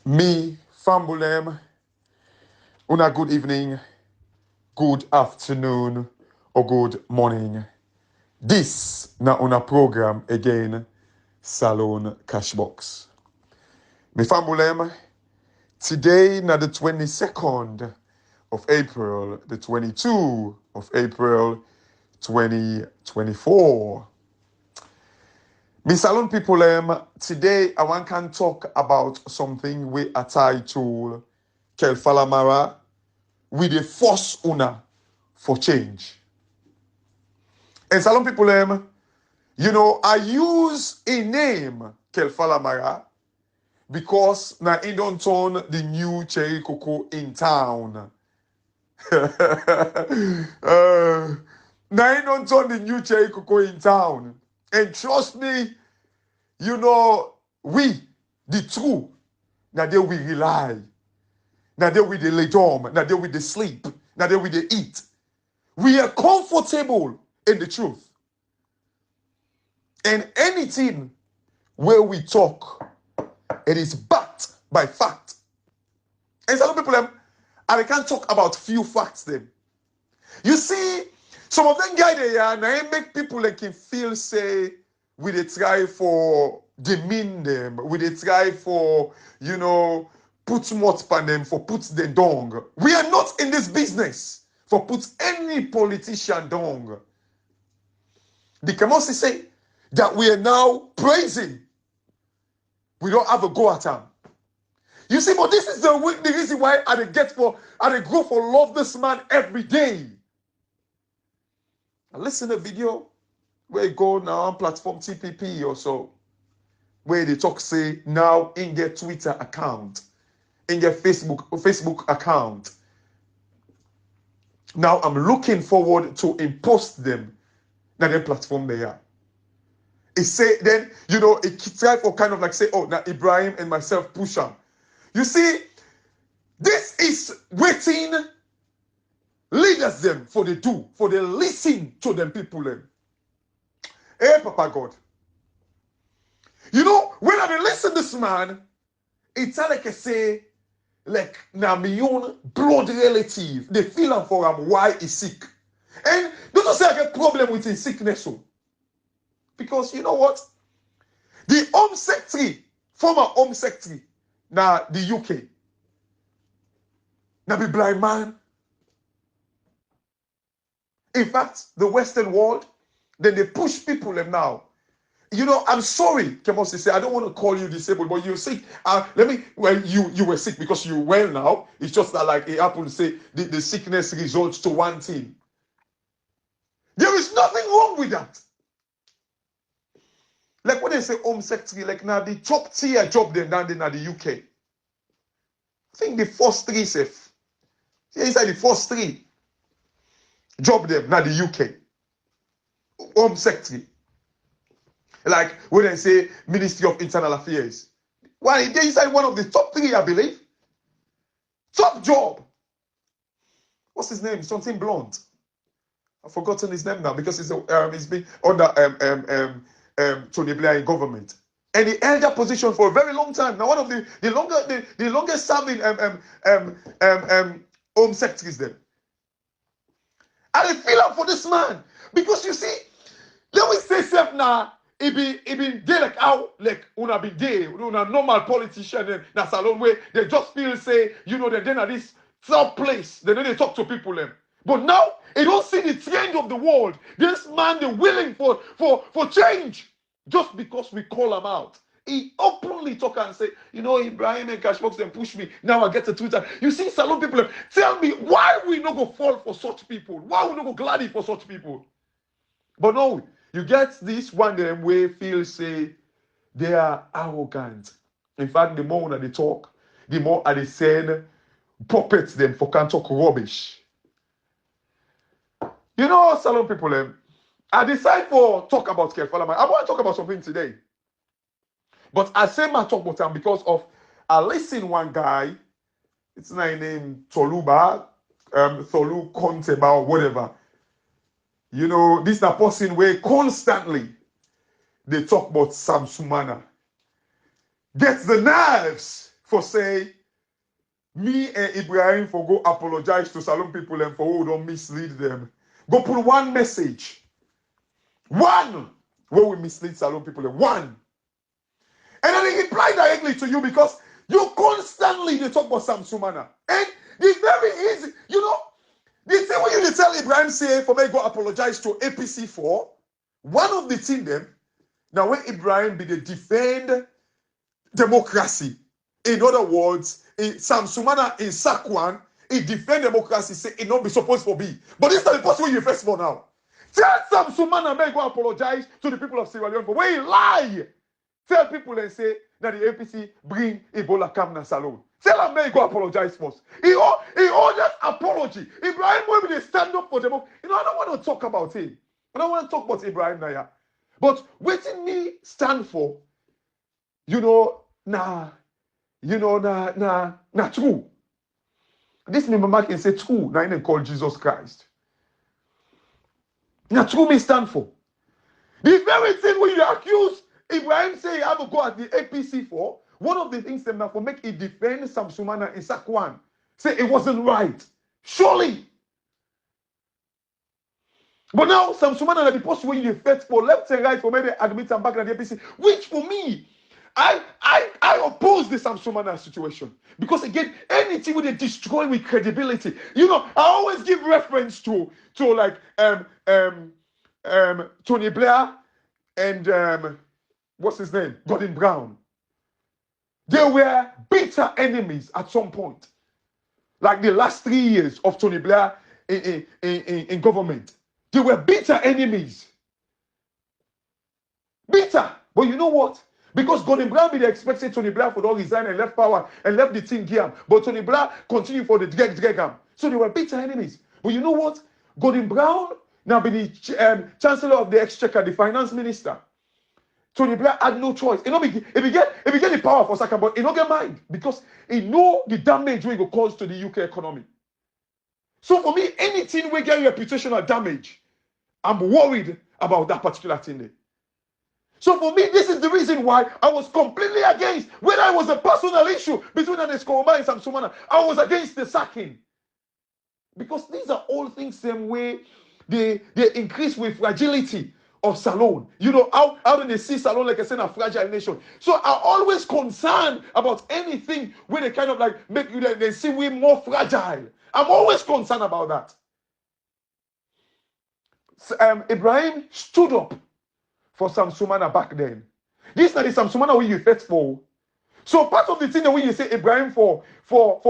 Me, Fambulem, una good evening, good afternoon, or good morning. This na una program again, Salone CashBox. Me Fambulem, today na the 22nd of April, the 22 of April, 2024. Me Salone people, today I want to talk about something we are titled Kelfala Marah with a force una for change. And Salone people, I use a name Kelfala Marah because na in don't turn the new cherry cocoa in town. Na in don't turn the new cherry cocoa in town. And trust me, we, the true, now there we rely. Now there we the lay down, now there we the sleep, now there we the eat. We are comfortable in the truth. And anything where we talk, it is backed by fact. And some people, I can't talk about few facts them. You see, some of them guys they are now make people like him feel say we they try for demean them, we they try for put mud on them, for put them down. We are not in this business for put any politician down. The Kemosi say that we are now praising. We don't have a go at him. You see, but this is the reason why I go for love this man every day. I listen to a video where you go now on platform TPP or so, where they talk say now in their Twitter account, in their Facebook account. Now I'm looking forward to post them na their platform they are. It say then it try for kind of like say, oh, now Ibrahim and myself push on. You see, this is waiting leaders them for they do, for they listen to them people them. Hey, Papa God. When I listen to this man, it's like I say, like na my own blood relative. They feel him for him why he's sick. And don't say I get problem with his sickness. So. Because you know what? The Home Secretary, former Home Secretary, now the UK, now be blind man. In fact, the Western world, then they push people them now. I'm sorry, Kemosi say, I don't want to call you disabled, but you're sick. You were sick because you're well now. It's just that like it happened to say the sickness results to one thing. There is nothing wrong with that. Like when they say Home Secretary, like now the top tier job them down there in the UK. I think the first three safe. Inside the first three job them now the UK. Home Secretary. Like when they say Ministry of Internal Affairs. Why they inside one of the top three, I believe. Top job. What's his name? Something blonde. I've forgotten his name now because he's been under Tony Blair in government. And he held that position for a very long time. Now one of the longest serving Home Secretaries then. And I feel up for this man. Because you see, let me say something now. It been there like how like una be there, una normal politician in Salone where they just feel say, they're then at this top place. Then they talk to people them. But now they don't see the change of the world. This man they're willing for change. Just because we call him out. He openly talk and say, Ibrahim and CashBox then push me. Now I get to Twitter. You see, Salone people, tell me why we not go fall for such people? Why we not go gladdy for such people? But no, you get this one them way feel say they are arrogant. In fact, the more they talk, the more they send puppets them for can talk rubbish. Salone people, I decide for talk about Kelfala. I want to talk about something today. But I say my talk about him because of I listen one guy, it's not name Toluba, Tolu Konteba or whatever. This is a person where constantly they talk about Sam Sumana. Gets the nerves for say, me and Ibrahim for go apologize to Salone people and for who don't mislead them. Go put one message. One where we mislead Salone people. One. And then he reply directly to you because you constantly they talk about Sam Sumana. And it's very easy. You know, the thing when you tell Ibrahim say for me go apologize to APC for, one of the thing them, now when Ibrahim be the defend democracy. In other words, Sam Sumana in Sakwan, he defend democracy, say it not be supposed to be. But this is the possible you first for now. Tell Sam Sumana may go apologize to the people of Sierra Leone, but when he lie, tell people and say that the APC bring Ebola come na Salone. Tell him may go apologize first. He owe that apology. Ibrahim will be stand up for democracy. You know, I don't want to talk about him. I don't want to talk about Ibrahim Naya. But waiting me stand for, you know, true. This me mama can say true. Now even call Jesus Christ. Now true me stand for. The very thing when you accuse Ibrahim say he have to go at the APC for, one of the things that for make it defend Sam Sumana in Sakwan. Say it wasn't right. Surely. But now Sam Sumana are the post when you fight for left and right for maybe admit and back at the APC, which for me, I oppose the Sam Sumana situation. Because again, anything with a destroy with credibility. You know, I always give reference to like Tony Blair and what's his name? Gordon Brown. They were bitter enemies at some point. Like the last 3 years of Tony Blair in government. They were bitter enemies. Bitter. But you know what? Because Gordon Brown be expected Tony Blair for all resign and left power and left the team gear. But Tony Blair continued for the drag. So they were bitter enemies. But you know what? Gordon Brown now be the Chancellor of the Exchequer, the Finance Minister. Tony Blair had no choice. He get the power for a second, but he don't get mind because he know the damage we go cause to the UK economy. So for me, anything we get reputational damage, I'm worried about that particular thing there. So for me, this is the reason why I was completely against, whether it was a personal issue between Aneskoroma and Sam Sumana, I was against the sacking. Because these are all things same way they increase with fragility of Salone. You know, how do they see Salone like I said, a fragile nation? So I'm always concerned about anything where they kind of like make you they see we more fragile. I'm always concerned about that. Ibrahim stood up for Sam Sumana back then. This is not the Sam Sumana we you fought for. So part of the thing that when you say Ibrahim for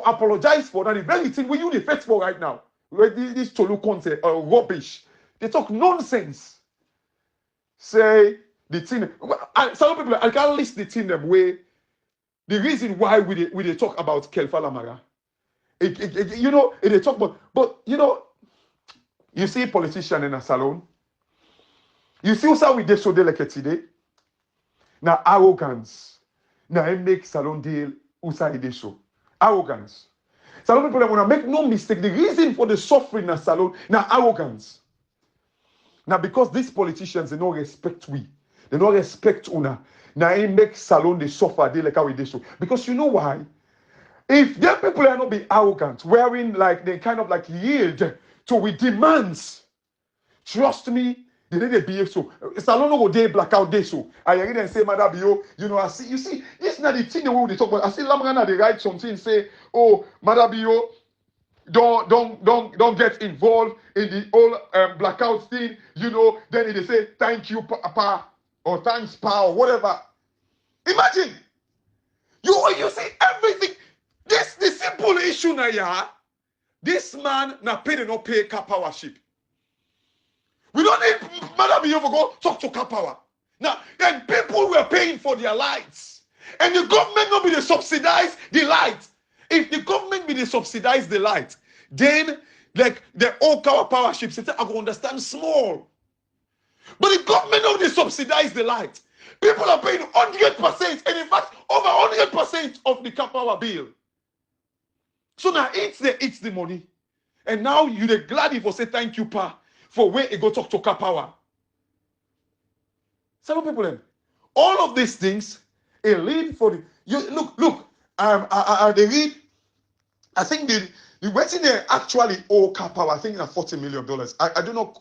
apologize for, that the very thing we you fought for right now. This Tolu content rubbish. They talk nonsense. Say the thing. Some people I can't list the thing them way. The reason why we they talk about Kelfala Marah. You know, they talk about, but you know, you see a politician in a salon. You see how we did so like today. Now arrogance. Now I make Salone deal usa ide so. Arrogance. Salone people want to make no mistake. The reason for the suffering in Salone now arrogance. Now because these politicians they don't respect we. They don't respect una. Now I make Salone they suffer they like how we did so. Because you know why? If their people are not be arrogant, wearing like they kind of like yield to we demands, trust me, they need to behave so. Salone go day blackout day so. I hear them say, Mother Bio, you know, I see, you see, this is not the thing the way they talk about. I see Lamrana they write something say, oh, Mother Bio, don't get involved in the whole blackout thing, you know. Then they say, thank you, Papa, or thanks, Pa, or whatever. Imagine, you see everything. This the simple issue now, yeah. This man na pay no pay car power ship. We don't need Madam Bio to go talk to car power. Now, then people were paying for their lights. And the government not be the subsidize the light. If the government be the subsidize the light, then like the old car power ships, I can understand small. But the government not be subsidize the light. People are paying 100%, and in fact, over 100% of the car power bill. So now it's the money. And now you're glad if you say thank you, Pa, for where you go talk to car power. Some people then. All of these things, a lead for the you look, They read, I think the waiting there actually owe Kelfala, I think, $40 million. I do not,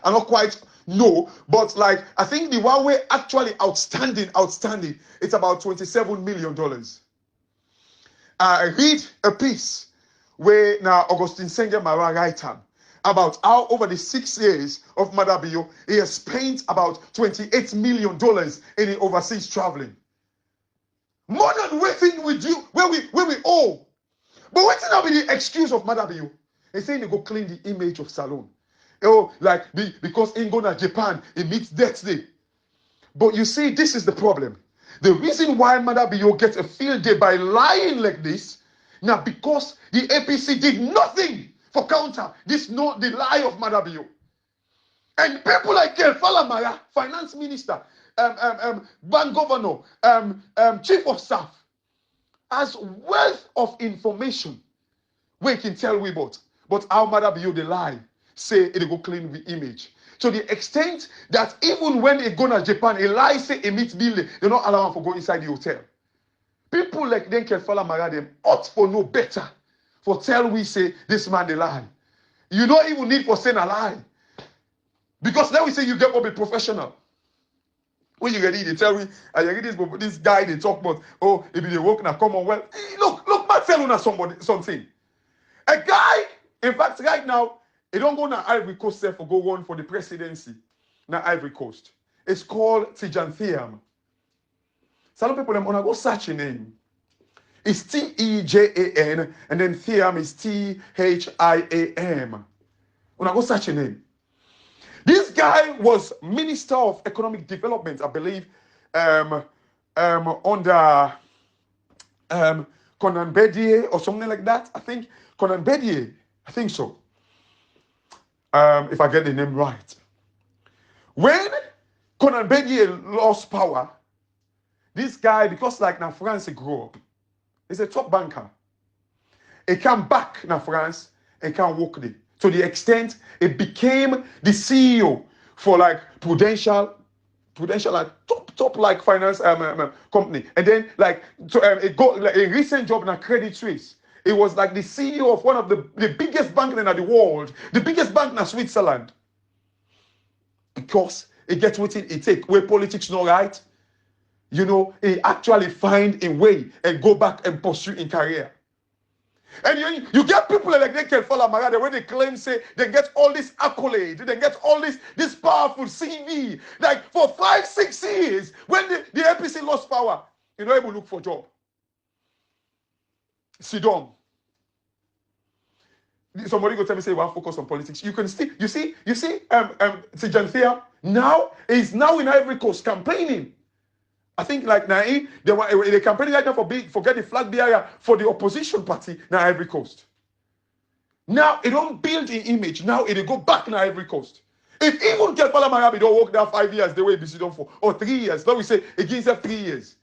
I don't quite know, but like, I think the one way actually outstanding, it's about $27 million. I read a piece where now Augustine Senge Marah write about how over the 6 years of Marah, he has spent about $28 million in overseas traveling. More than waiting with you, where we owe. But what's not be the excuse of Marah? They saying they go clean the image of Salone. Oh, like because in go to Japan, it meets death day. But you see, this is the problem. The reason why Marah gets a field day by lying like this, now because the APC did nothing for counter the lie of Marah. And people like Kelfala Marah, finance minister, bank governor, chief of staff, has wealth of information we can tell we but how Marah they lie, say it go clean the image. To the extent that even when they go to Japan, a lie say a meet building, they not allow them to go inside the hotel. People like them Kelfala Marah them ought for no better for tell we say this man they lie. You don't even need for saying a lie. Because then we say you get up be professional. When you ready, they tell me, I read this guy they talk about, oh, if they work now, come on, well, look, man, tell you something. A guy, in fact, right now, he don't go to Ivory Coast for go run for the presidency. Now Ivory Coast. It's called Tijan Thiam. Some people them wanna go search a name. It's Tejan, and then Thiam is Thiam. Wanna go search a name. This guy was Minister of Economic Development, I believe, under Conan Bedier or something like that. I think Conan Bedier, I think so. If I get the name right. When Conan Bedier lost power, this guy, because like now France he grew up, he's a top banker. He came back now France and can't work there. To the extent it became the CEO for like Prudential like top like finance company, and then like it got like a recent job in a Credit Suisse. It was like the CEO of one of the biggest banks in the world, the biggest bank in Switzerland. Because it gets what it take where politics not right, you know, he actually find a way and go back and pursue in career. And you get people like they can follow Marah, where they claim say they get all this accolade, they get all this powerful CV. Like for 5-6 years, when the APC lost power, you know, able to look for a job. Sit down. Somebody go tell me say you want to focus on politics. You can still you see Tijan Thiam now is now in Ivory Coast campaigning. I think like now they campaigning right now for get the flag bearer for the opposition party now Ivory Coast. Now it don't build an image. Now it go back now Ivory Coast. If even Kelfala Marah don't work there 5 years the way it done for, or 3 years, let me say it gives them 3 years.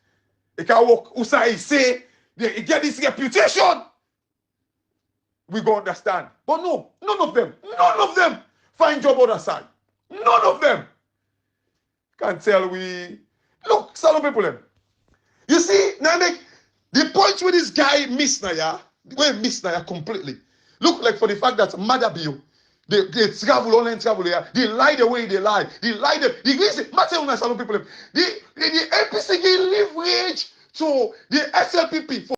It can work. Usai say they get this reputation. We go understand. But no, none of them find job other side. None of them. Can't tell we. Look, Salone people them. You see, now the point where this guy missed Naya, completely. Look like for the fact that Marah, they travel online travel here. They lie the way they lie. They lie the reason. Matter on Salone people them. The APC give leverage to the SLPP for